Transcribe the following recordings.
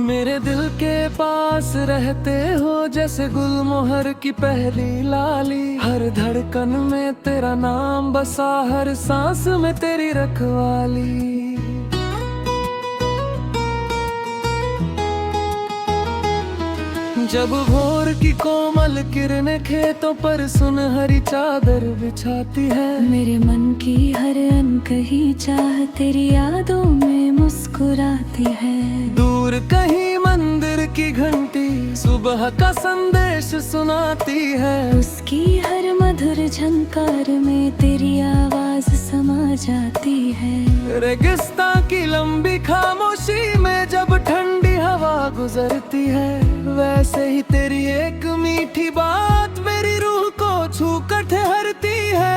मेरे दिल के पास रहते हो जैसे गुलमोहर की पहली लाली। हर धड़कन में तेरा नाम बसा, हर सांस में तेरी रखवाली। जब भोर की कोमल किरणें खेतों पर सुनहरी चादर बिछाती है, मेरे मन की हर अनकही चाह तेरी यादों में मुस्कुराती है। दूर कहीं मंदिर की घंटी सुबह का संदेश सुनाती है, उसकी हर मधुर झंकार में तेरी आवाज समा जाती है। रेगिस्तान की लंबी खामोशी में जब ठंडी हवा गुजरती है, वैसे ही तेरी एक मीठी बात मेरी रूह को छू कर ठहरती है।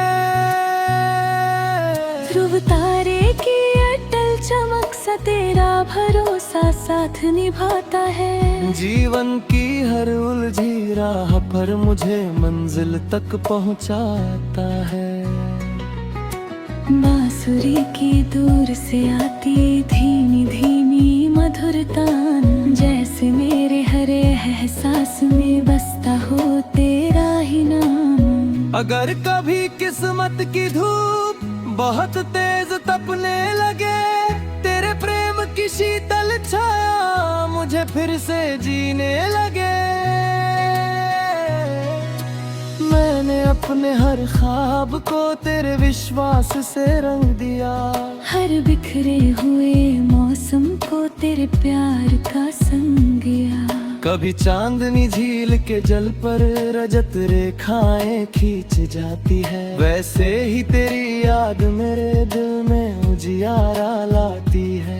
ध्रुव तारे की अटल चमक सा तेरा भरोसा साथ निभाता है। जीवन की हर उलझी राह पर मुझे मंजिल तक पहुंचाता है। बांसुरी की दूर से आती धीमी धीमी मधुर तान, जैसे मेरे हर एहसास में बसता हो तेरा ही नाम। अगर कभी किस्मत की धूप बहुत तेज तपने लगे, तेरे प्रेम की शीतल छाया मुझे फिर से जीने लगे। मैंने अपने हर ख्वाब को तेरे विश्वास से रंग दिया, हर बिखरे हुए मौसम को तेरे प्यार का संग गया। कभी चांदनी झील के जल पर रजत रेखाएं खींच जाती है, वैसे ही तेरी याद मेरे दिल में उजियारा लाती है।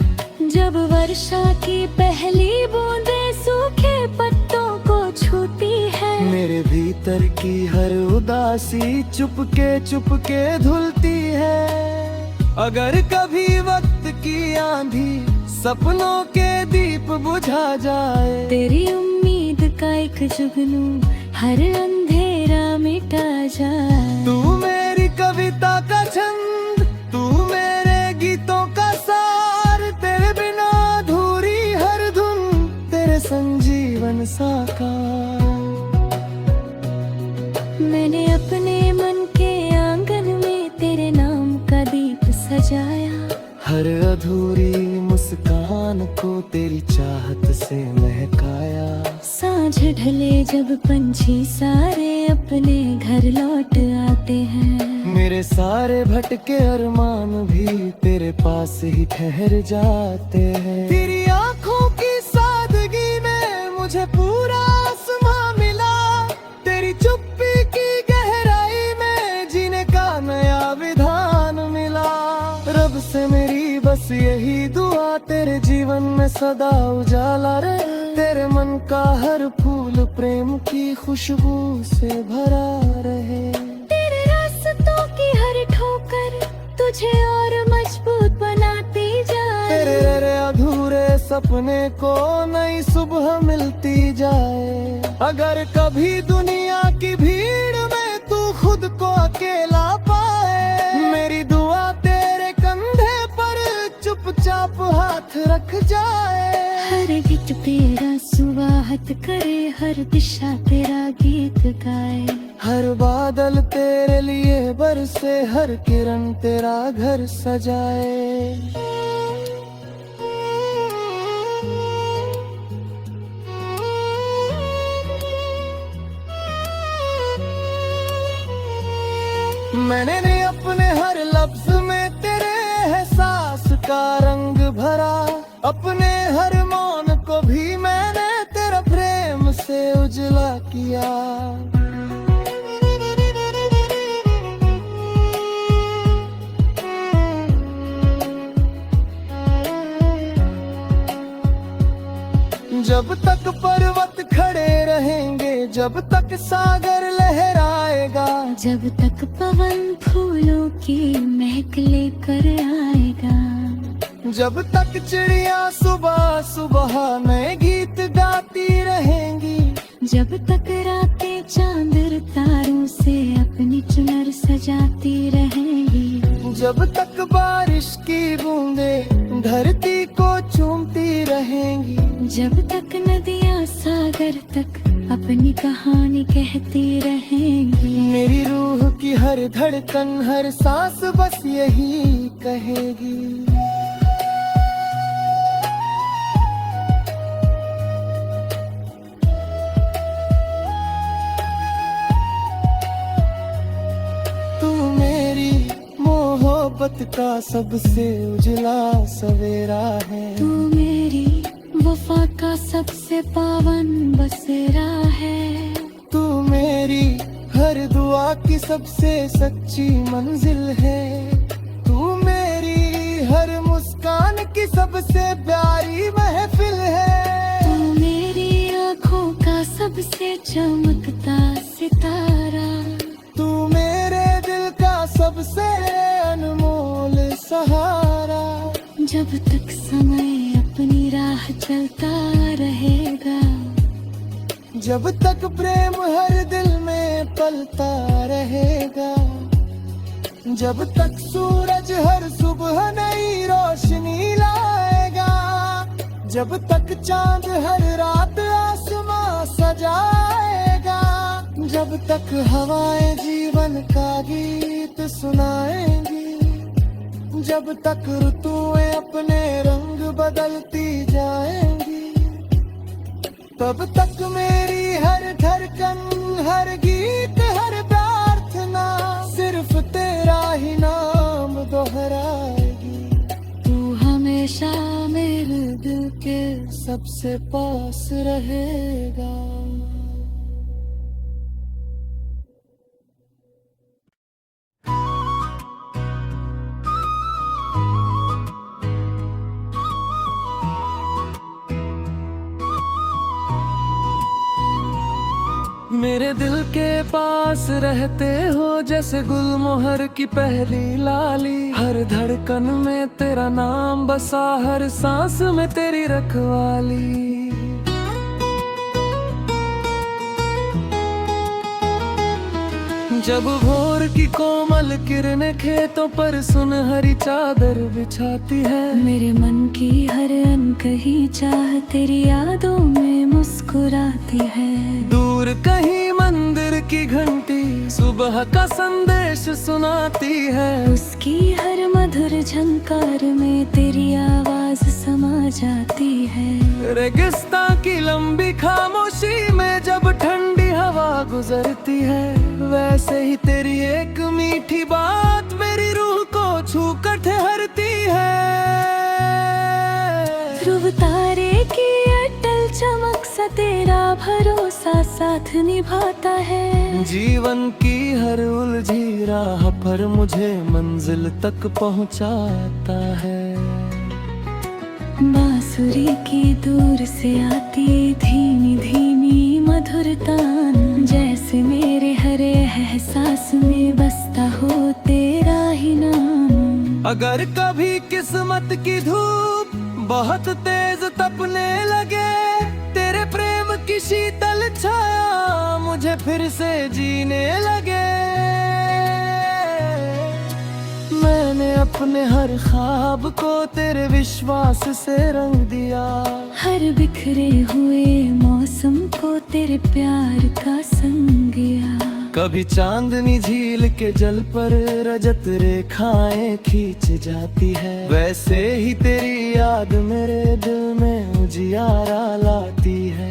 जब वर्षा की पहली बूंदें सूखे पत्तों को छूती है, मेरे भीतर की हर उदासी चुपके धुलती है। अगर कभी वक्त की आंधी सपनों के दीप बुझा जाए, तेरी उम्मीद का एक जुगनू हर अंधेरा मिटा जाए। तू मेरी कविता का छंद, तू मेरे गीतों का सार, तेरे बिना अधूरी हर धुन, तेरे संजीवन साकार। मैंने अपने मन के आंगन में तेरे नाम का दीप सजाया, हर अधूरी मुस्कान को तेरी चाहत से महकाया। सांझ ढले जब पंछी सारे अपने घर लौट आते हैं, मेरे सारे भटके अरमान भी तेरे पास ही ठहर जाते हैं। तेरी आंखों की सादगी में मुझे पूरा आसमां मिला, तेरी चुप्पी की गहराई में जीने का नया विधान मिला। रब से मेरी बस यही दुआ, तेरे जीवन में सदा उजाला रहे, तेरे मन का हर फूल प्रेम की खुशबू से भरा रहे। तेरे रास्तों की हर ठोकर तुझे और मजबूत बनाती जाए, तेरे अधूरे सपने को नई सुबह मिलती जाए। अगर कभी दुनिया की भीड़ में तू खुद को अकेला पाए, मेरी दुआ तेरे कंधे पर चुपचाप हाथ रख जाए। हर गिट तेरा सुवाहत करे, हर दिशा तेरा गीत गाए। हर बादल तेरे लिए बरसे, हर किरण तेरा घर सजाए। मैंने अपने हर लफ्ज में तेरे एहसास का रंग भरा, अपने हर मौन को भी मैंने तेरा प्रेम से उजला किया। जब तक पर्वत खड़े रहेंगे, जब तक सागर लहराएगा, जब तक पवन फूलों की महक लेकर आएगा, जब तक चिड़िया सुबह सुबह नए गीत गाती रहेंगी, जब तक रातें चांद तारों से अपनी चुनर सजाती रहेंगी, जब तक बारिश की बूंदे धरती को चूमती रहेंगी, जब तक नदियाँ सागर तक अपनी कहानी कहती रहेंगी। मेरी रूह की हर धड़कन हर सांस बस यही कहेगी। तू मेरी मोहब्बत का सबसे उजला सवेरा है, तू मेरी वफा का सबसे पावन बसेरा है, तू मेरी हर दुआ की सबसे सच्ची मंजिल है, तू मेरी हर मुस्कान की सबसे प्यारी महफिल है, तू मेरी आँखों का सबसे चमकता सितारा, तू मेरे दिल का सबसे अनमोल सहारा। जब तक समय अपनी राह चलता रहेगा, जब तक प्रेम हर दिल में पलता रहेगा, जब तक सूरज हर सुबह नई रोशनी लाएगा, जब तक चांद हर रात आसमां सजाएगा, जब तक हवाएं जीवन का गीत सुनाएंगी, जब तक ऋतुएं अपने रंग बदलती जाएंगी, तब तक मेरी हर धड़कन हर गीत हर प्रार्थना सिर्फ तेरा ही नाम दोहराएगी। तू हमेशा मेरे दिल के सबसे पास रहेगा। मेरे दिल के पास रहते हो जैसे गुलमोहर की पहली लाली, हर धड़कन में तेरा नाम बसा, हर सांस में तेरी रखवाली। जब भोर की कोमल किरणें खेतों पर सुनहरी चादर बिछाती है, मेरे मन की हर अनकही चाह तेरी यादों में मुस्कुराती है। दूर कहीं मंदिर की घंटी सुबह का संदेश सुनाती है, उसकी हर मधुर झंकार में तेरी आवाज समा जाती है। रेगिस्तान की लंबी खामोशी में जब ठंडी हवा गुजरती है, वैसे ही तेरी एक मीठी बात मेरी रूह को छू कर ठहरती है। ध्रुव तारे की अटल चमक सा तेरा भरोसा साथ निभाता है। जीवन की हर उलझी राह पर मुझे मंजिल तक पहुंचाता है। बांसुरी की दूर से आती धीमी धीमी मधुर तान, जैसे मेरे हर एहसास में बसता हो तेरा ही नाम। अगर कभी किस्मत की धूप बहुत तेज तपने लगे, तेरे प्रेम की शीतल छाया मुझे फिर से जीने लगे। मैंने अपने हर ख्वाब को तेरे विश्वास से रंग दिया, हर बिखरे हुए मौसम को तेरे प्यार का संग गया। कभी चांदनी झील के जल पर रजत रेखाएं खींच जाती है, वैसे ही तेरी याद मेरे दिल में उजियारा लाती है।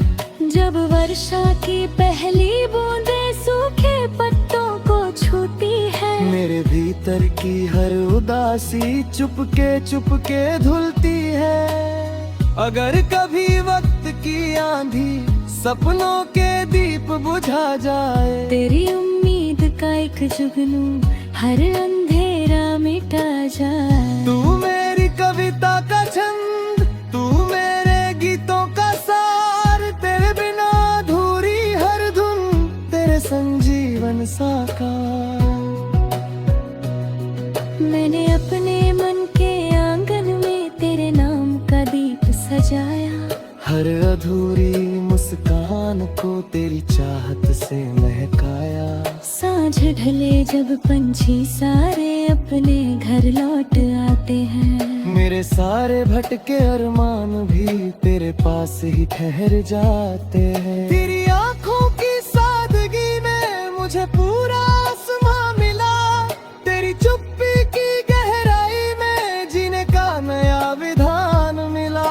जब वर्षा की पहली बूंदें सूखे पत्तों को छूती है, मेरे भीतर की हर उदासी चुपके धुलती है। अगर कभी वक्त की आंधी सपनों के दीप बुझा जाए, तेरी उम्मीद का एक जुगनू हर अंधेरा मिटा जाए। तू मेरी कविता का छंद, तू मेरे गीतों का सार, तेरे बिना अधूरी हर धुन, तेरे संग जीवन साकार। मैंने अपने मन के आंगन में तेरे नाम का दीप सजाया, हर अधूरी मुस्कान को तेरी चाहत से महकाया। साँझ ढले जब पंछी सारे अपने घर लौट आते हैं, मेरे सारे भटके अरमान भी तेरे पास ही ठहर जाते हैं। तेरी आंखों की सादगी में मुझे पूरा आसमां मिला, तेरी चुप्पी की गहराई में जीने का नया विधान मिला।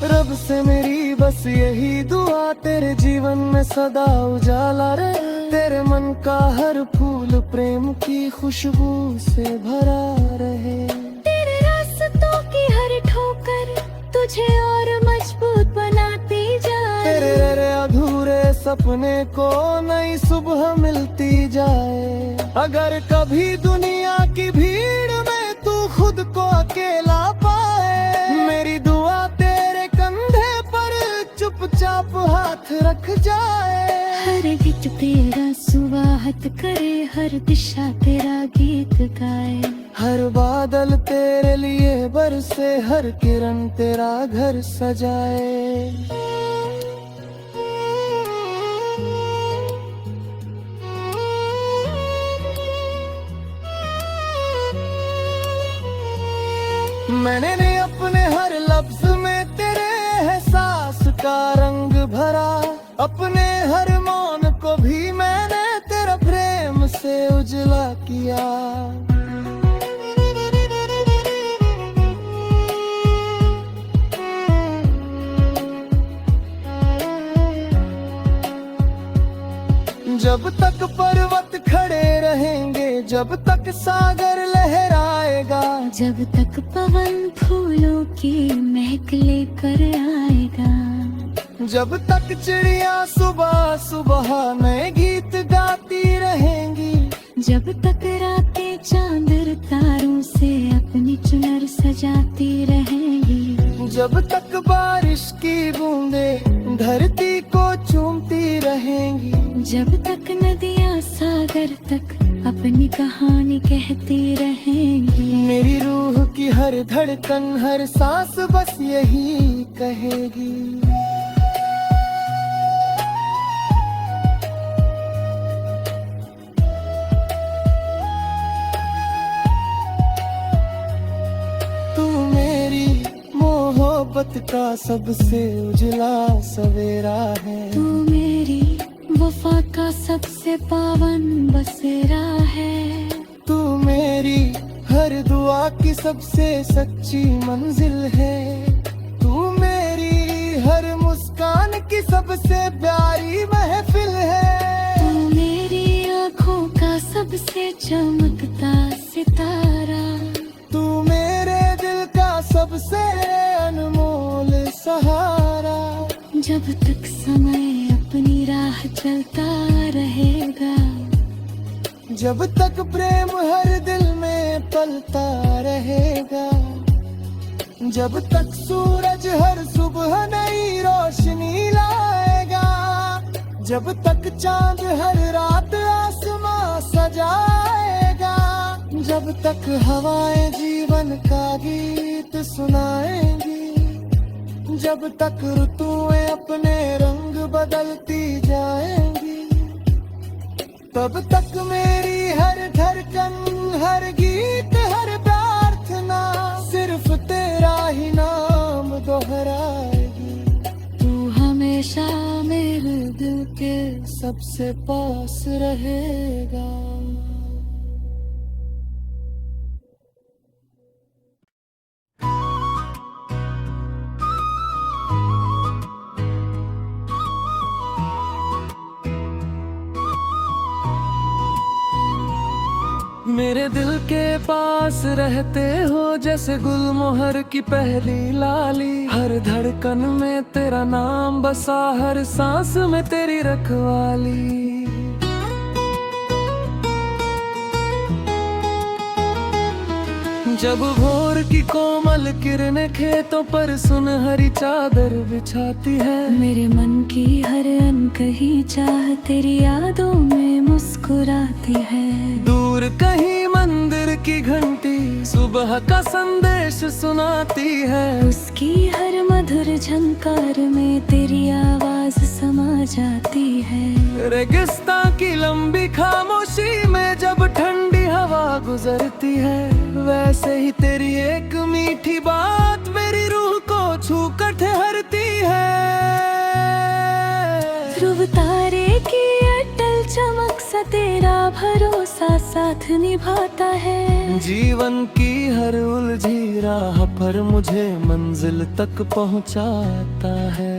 रब से मेरी बस यही दुआ, तेरे जीवन में सदा उजाला रहे, तेरे मन का हर फूल प्रेम की खुशबू से भरा रहे। तेरे रास्तों की हर ठोकर तुझे और मजबूत बनाती जाए, तेरे अधूरे सपने को नई सुबह मिलती जाए। अगर कभी दुनिया की भीड़ में तू खुद को अकेला पाए, मेरी दुआ तेरे कंधे पर चुपचाप हाथ रख जाए। हर गीत तेरा सुवाहत करे, हर दिशा तेरा गीत गाए। हर बादल तेरे लिए बरसे, हर किरण तेरा घर सजाए। मैंने अपने हर लफ्ज में तेरे एहसास का रंग भरा, अपने हर मौन को भी मैंने तेरा प्रेम से उजला किया। जब तक पर्वत खड़े रहेंगे, जब तक सागर लहराएगा, जब तक पवन फूलों की महक लेकर आएगा, जब तक चिड़िया सुबह सुबह नए गीत गाती रहेंगी, जब तक रातें चांद तारों से अपनी चुनर सजाती रहेंगी, जब तक बारिश की बूंदें धरती को चूमती रहेंगी, जब तक नदियाँ सागर तक अपनी कहानी कहती रहेंगी। मेरी रूह की हर धड़कन हर सांस बस यही कहेगी। तू मेरी मोहब्बत का सबसे उजला सवेरा है, तू मेरी वफा का सबसे पावन बसेरा है, तू मेरी हर दुआ की सबसे सच्ची मंजिल है, तू मेरी हर मुस्कान की सबसे प्यारी महफिल है, तू मेरी आँखों का सबसे चमकता सितारा, तू मेरे दिल का सबसे अनमोल सहारा। जब तक समय अपनी राह चलता रहेगा, जब तक प्रेम हर दिल में पलता रहेगा, जब तक सूरज हर सुबह नई रोशनी लाएगा, जब तक चांद हर रात आसमां सजाएगा, जब तक हवाएं जीवन का गीत सुनाएंगी, जब तक ऋतुएं अपने रंग बदलती जाएंगी, तब तक मेरी हर धड़कन हर गीत हर प्रार्थना सिर्फ तेरा ही नाम दोहराएगी। तू हमेशा मेरे दिल के सबसे पास रहेगा। मेरे दिल के पास रहते हो जैसे गुलमोहर की पहली लाली, हर धड़कन में तेरा नाम बसा, हर सांस में तेरी रखवाली। जब भोर की कोमल किरणें खेतों पर सुनहरी चादर बिछाती है, मेरे मन की हर अनकही चाह तेरी यादों में मुस्कुराती है। दूर कहीं मंदिर की घंटी सुबह का संदेश सुनाती है। उसकी हर मधुर झंकार में तेरी आवाज समा जाती है। रेगिस्तान की लंबी खामोशी में जब ठंडी हवा गुजरती है, वैसे ही तेरी एक मीठी बात मेरी रूह को छू कर ठहरती है। ध्रुव तारे की अटल चमक सा तेरा भरोसा साथ निभाता है। जीवन की हर उलझी राह पर मुझे मंजिल तक पहुंचाता है।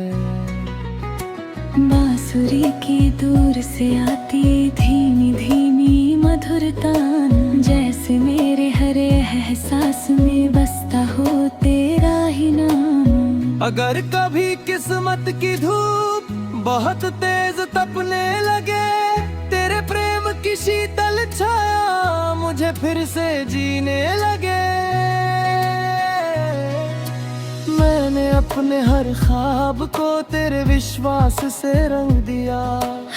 बांसुरी की दूर से आती धीमी धीमी मधुर तान, जैसे मेरे हर एहसास में बसता हो तेरा ही नाम। अगर कभी किस्मत की धूप बहुत तेज तपने लगे, तेरे प्रेम की शीतल छाया मुझे फिर से जीने लगे। मैंने अपने हर ख्वाब को तेरे विश्वास से रंग दिया।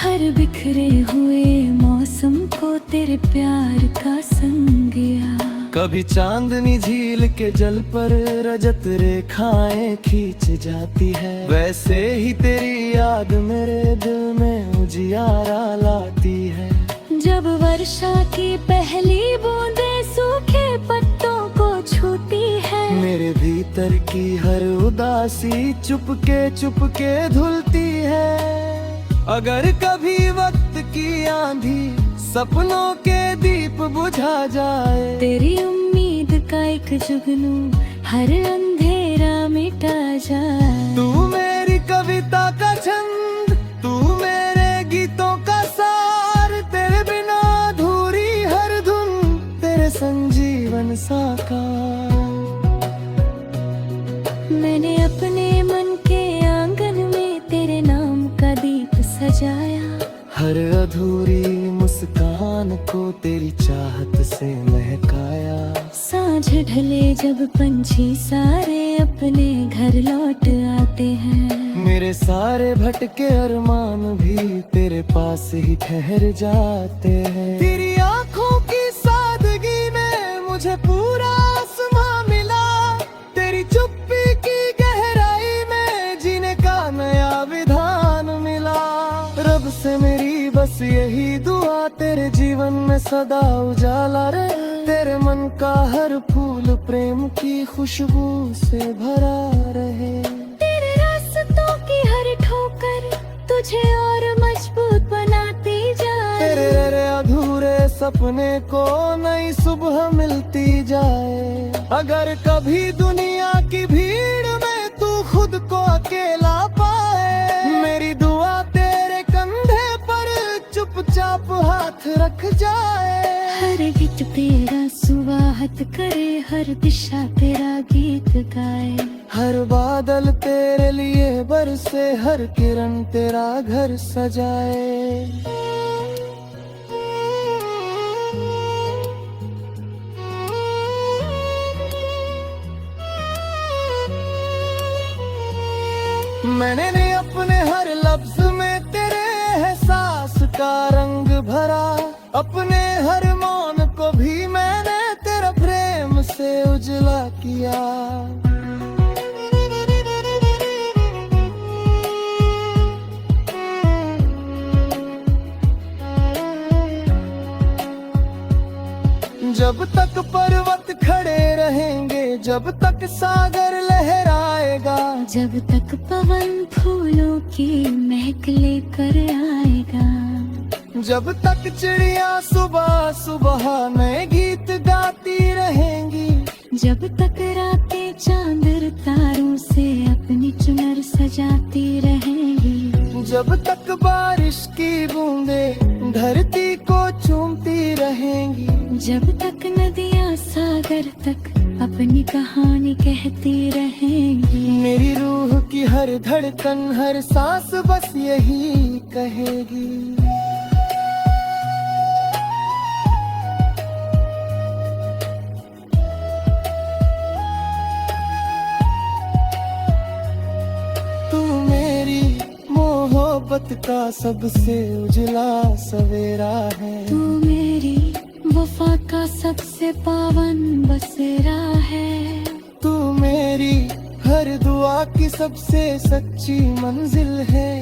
हर बिखरे हुए मौसम को तेरे प्यार का संग गया। कभी चांदनी झील के जल पर रजत रेखाएं खींच जाती है, वैसे ही तेरी याद मेरे दिल में उजियारा लाती है। जब वर्षा की पहली बूंदें सूखे पत्तों को छूती है, मेरे भीतर की हर उदासी चुपके धुलती है। अगर कभी वक्त की आंधी सपनों के दीप बुझा जाए, तेरी उम्मीद का एक जुगनू हर अंधेरा मिटा जाए। तू मेरी कविता का छंद, तू मेरे गीतों का सार, तेरे बिना अधूरी हर धुन, तेरे संजीवन साकार। मैंने अपने मन के आंगन में तेरे नाम का दीप सजाया। हर अधूरी मुस्कान को तेरी चाहत से महकाया। सांझ ढले जब पंछी सारे अपने घर लौट आते हैं, मेरे सारे भटके अरमान भी तेरे पास ही ठहर जाते हैं। तेरी आंखों की सादगी में मुझे पूरा आसमां मिला, तेरी चुप्पी की गहराई में जीने का नया विधान मिला। रब से मेरी बस यही दुआ, तेरे जीवन में सदा उजाला रहे। तेरे मन का हर फूल प्रेम की खुशबू से भरा रहे। तेरे रास्तों की हर ठोकर तुझे और मजबूत बनाती जाए। तेरे अधूरे सपने को नई सुबह मिलती जाए। अगर कभी दुनिया की भीड़ में तू खुद को अकेला पाए, मेरी दुआ तेरे कंधे पर चुपचाप हाथ रख जाए। हर गीत तेरा सुवाहत करे, हर दिशा तेरा गीत गाए। हर बादल तेरे लिए बरसे, हर किरण तेरा घर सजाए। मैंने अपने हर लफ्ज में तेरे एहसास का रंग भरा, अपने हर मौन को भी मैंने तेरा प्रेम से उजला किया। जब तक पर्वत खड़े रहेंगे, जब तक सागर लहराएगा, जब तक पवन फूलों की महक लेकर आएगा, जब तक चिड़िया सुबह सुबह नए गीत गाती रहेंगी, जब तक रातें चांद तारों से अपनी चुनर सजाती रहेंगी, जब तक बारिश की बूंदें धरती को चूमती रहेंगी, जब तक नदियाँ सागर तक अपनी कहानी कहती रहेंगी। मेरी रूह की हर धड़कन हर सांस बस यही कहेगी। तू मेरी मोहब्बत का सबसे उजला सवेरा है। तू मेरी वफा वफा का सबसे पावन बसेरा है। तू मेरी हर दुआ की सबसे सच्ची मंजिल है।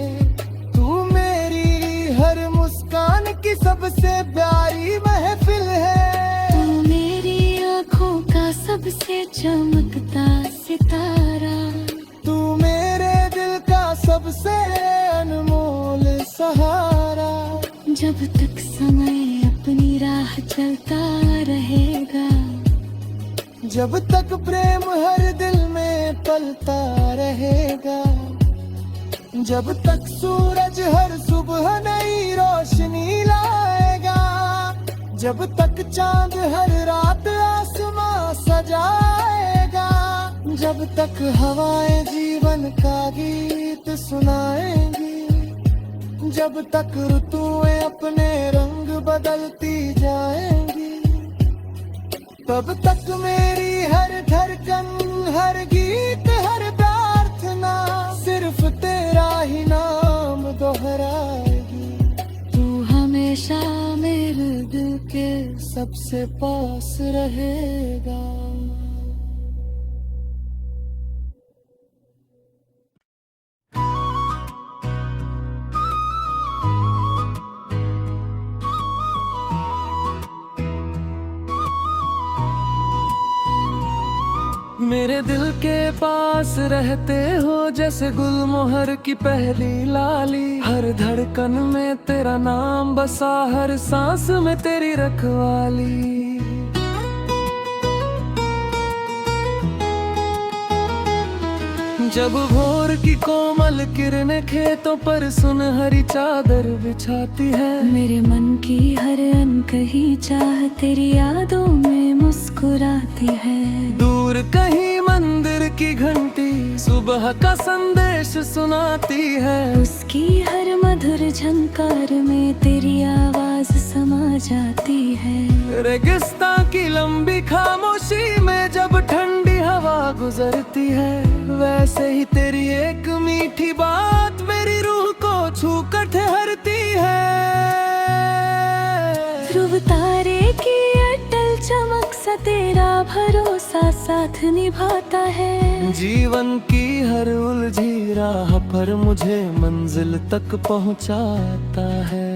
तू मेरी हर मुस्कान की सबसे प्यारी महफिल है। तू मेरी आँखों का सबसे चमकता सितारा। तू मेरे दिल का सबसे अनमोल सहारा। जब तक समय अपनी राह चलता रहेगा, जब तक प्रेम हर दिल में पलता रहेगा, जब तक सूरज हर सुबह नई रोशनी लाएगा, जब तक चांद हर रात आसमां सजाएगा, जब तक हवाएं जीवन का गीत सुनाएंगी, जब तक ऋतुएं अपने रंग बदलती जाएंगी, तब तक मेरी हर धड़कन, हर गीत, हर प्रार्थना सिर्फ तेरा ही नाम दोहराएगी। तू हमेशा मेरे दिल के सबसे पास रहेगा। मेरे दिल के पास रहते हो जैसे गुलमोहर की पहली लाली। हर धड़कन में तेरा नाम बसा, हर सांस में तेरी रखवाली। जब भोर की कोमल किरणें खेतों पर सुनहरी चादर बिछाती है, मेरे मन की हर अनकही चाह तेरी यादों में मुस्कुराती है। दूर कहीं मंदिर की घंटी सुबह का संदेश सुनाती है, उसकी हर मधुर झंकार में तेरी आवाज समा जाती है। रेगिस्तान की लंबी खामोशी में जब ठंडी हवा गुजरती है, वैसे ही तेरी एक मीठी बात मेरी रूह को छू कर ठहरती है। ध्रुव तारे की अटल चमक सा तेरा भरोसा साथ निभाता है। जीवन की हर उलझी राह पर मुझे मंजिल तक पहुंचाता है।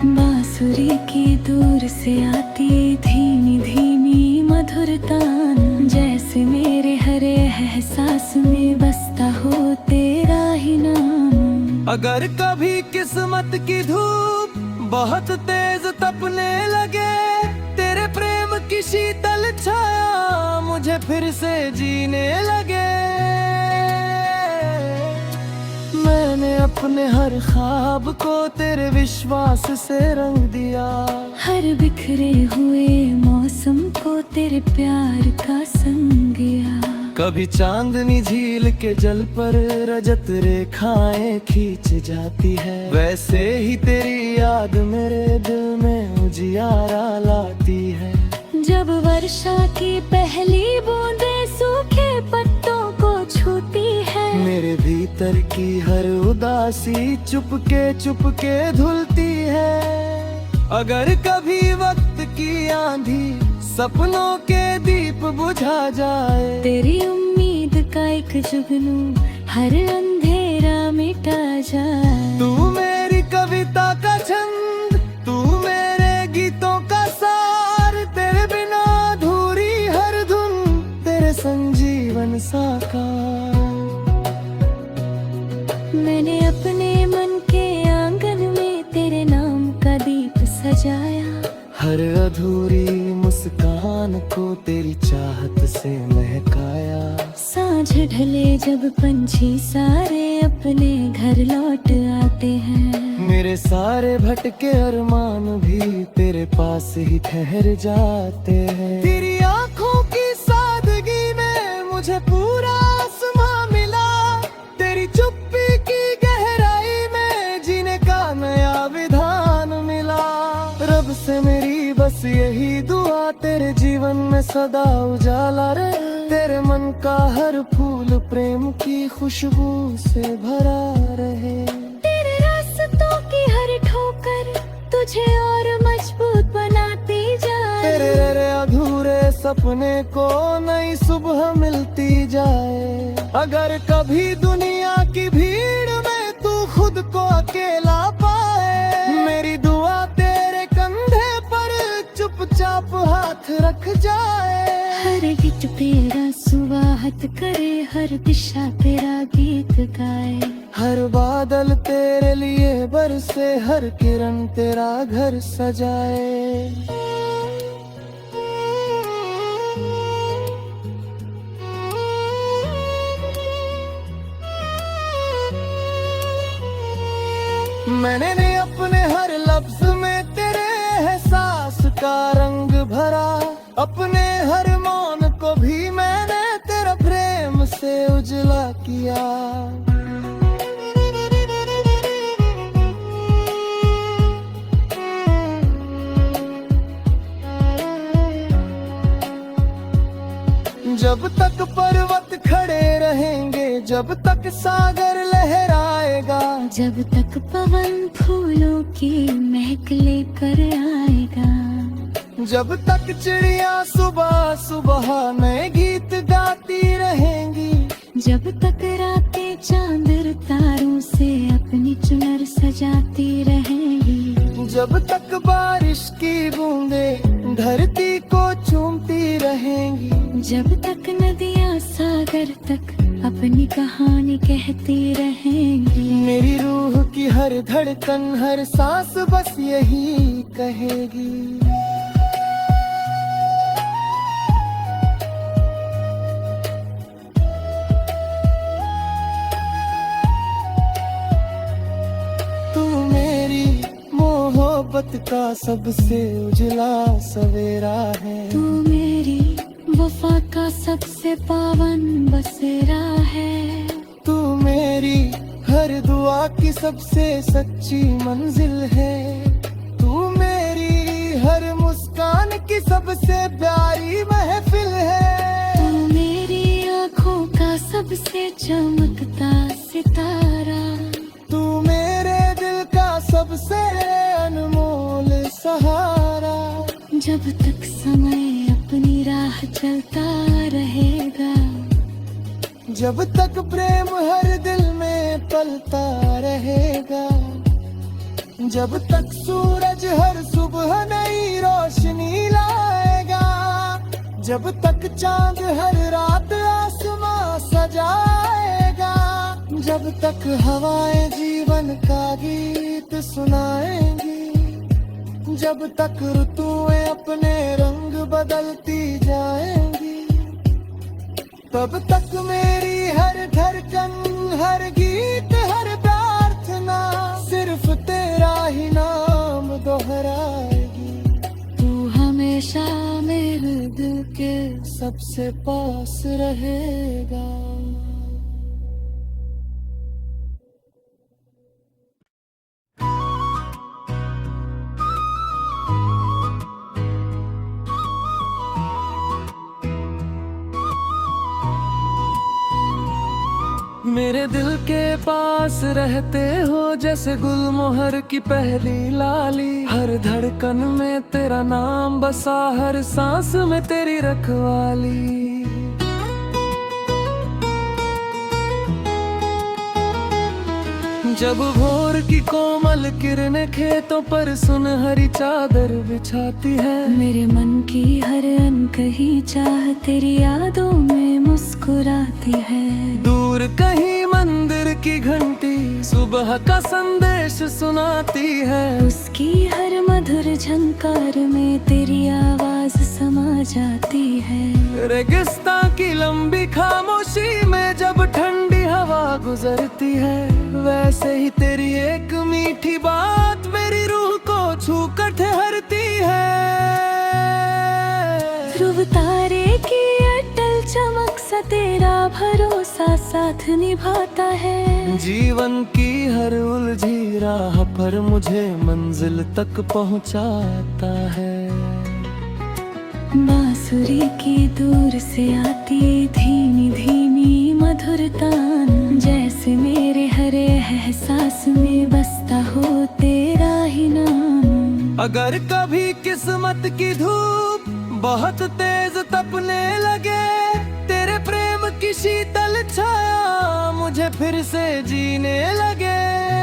बांसुरी की दूर से आती धीमी धीमी मधुर तान, जैसे मेरे हर एहसास में बसता हो तेरा ही नाम। अगर कभी किस्मत की धूप बहुत तेज तपने लगे, तेरे प्रेम की शीतल छाया मुझे फिर से जीने लगे। मैंने अपने हर ख्वाब को तेरे विश्वास से रंग दिया, हर बिखरे हुए मौसम को तेरे प्यार का संग गया। कभी चांदनी झील के जल पर रजत रेखाएं खींच जाती है, वैसे ही तेरी याद मेरे दिल में उजियारा लाती है। जब वर्षा की पहली बूंदें सूखे पत्तों को छूती है, मेरे भीतर की हर उदासी चुपके धुलती है। अगर कभी वक्त की आंधी सपनों के दीप बुझा जाए, तेरी उम्मीद का एक जुगनू हर अंधेरा मिटा जाए। तू मेरी कविता का छंद, तू मेरे गीतों का सार, तेरे बिना अधूरी हर धुन, तेरे संजीवन साकार। मैंने अपने मन के आंगन में तेरे नाम का दीप सजाया, हर अधूरी मुस्कान को तेरी चाहत से महकाया। सांझ ढले जब पंछी सारे अपने घर लौट आते हैं, मेरे सारे भटके अरमान भी तेरे पास ही ठहर जाते हैं। तेरी आंखों की सादगी में मुझे पूरा आसमां मिला, तेरी चुप्पी की गहराई में जीने का नया विधान मिला। रब से मेरी बस यही दुआ, तेरे जीवन में सदा उजाला रहे, तेरे मन का हर फूल प्रेम की खुशबू से भरा रहे। तेरे रास्तों की हर ठोकर तुझे और मजबूत बना सपने को नई सुबह मिलती जाए। अगर कभी दुनिया की भीड़ में तू खुद को अकेला पाए, मेरी दुआ तेरे कंधे पर चुपचाप हाथ रख जाए। हर गीत तेरा सुवाहत करे, हर दिशा तेरा गीत गाए। हर बादल तेरे लिए बरसे, हर किरण तेरा घर सजाए। मैंने अपने हर लफ्ज में तेरे एहसास का रंग भरा, अपने हर मौन को भी मैंने तेरा प्रेम से उजला किया। जब तक पर्वत खड़े रहेंगे, जब तक सागर लहराएगा, जब तक पवन फूलों की महक लेकर आएगा, जब तक चिड़िया सुबह सुबह नए गीत गाती रहेंगी, जब तक रातें चांद तारों से अपनी चुनर सजाती रहेंगी, जब तक बारिश की बूंदें धरती को चूमती रहेंगी, जब तक नदियाँ सागर तक अपनी कहानी कहती रहेंगी। मेरी रूह की हर धड़कन हर सांस बस यही कहेगी। तू मेरी मोहब्बत का सबसे उजला सवेरा है, तू मेरी वफा का सबसे पावन बसेरा है, तू मेरी हर दुआ की सबसे सच्ची मंजिल है, तू मेरी हर मुस्कान की सबसे प्यारी महफिल है, तू मेरी आँखों का सबसे चमकता सितारा, तू मेरे दिल का सबसे अनमोल सहारा। जब तक समय अपनी राह चलता रहेगा, जब तक प्रेम हर दिल में पलता रहेगा, जब तक सूरज हर सुबह नई रोशनी लाएगा, जब तक चांद हर रात आसमां सजाएगा, जब तक हवाएं जीवन का गीत सुनाएंगी, जब तक ऋतुएं अपने रंग बदलती जाएंगी, तब तक मेरी हर धड़कन हर गीत हर प्रार्थना सिर्फ तेरा ही नाम दोहराएगी। तू हमेशा मेरे दिल के सबसे पास रहेगा। मेरे दिल के पास रहते हो जैसे गुलमोहर की पहली लाली, हर धड़कन में तेरा नाम बसा, हर सांस में तेरी रखवाली। जब भोर की कोमल किरणें खेतों पर सुनहरी चादर बिछाती है, मेरे मन की हर अनकही चाह तेरी यादों में मुस्कुराती है। दूर कहीं मंदिर की घंटी सुबह का संदेश सुनाती है, उसकी हर मधुर झंकार में तेरी आवाज समा जाती है। रेगिस्तां की लंबी खामोशी में जब ठंडी हवा गुजरती है, वैसे ही तेरी एक मीठी बात मेरी रूह को छू कर ठहरती है। ध्रुव तारे की अटल चमक सा तेरा भरोसा साथ निभाता है। जीवन की हर उलझी राह पर मुझे मंजिल तक पहुंचाता है। बांसुरी की दूर से आती धीमी धीमी मधुर तान, जैसे मेरे हर एहसास में बसता हो तेरा ही नाम। अगर कभी किस्मत की धूप बहुत तेज तपने लगे तेरे प्रेम की शीतल छाया मुझे फिर से जीने लगे।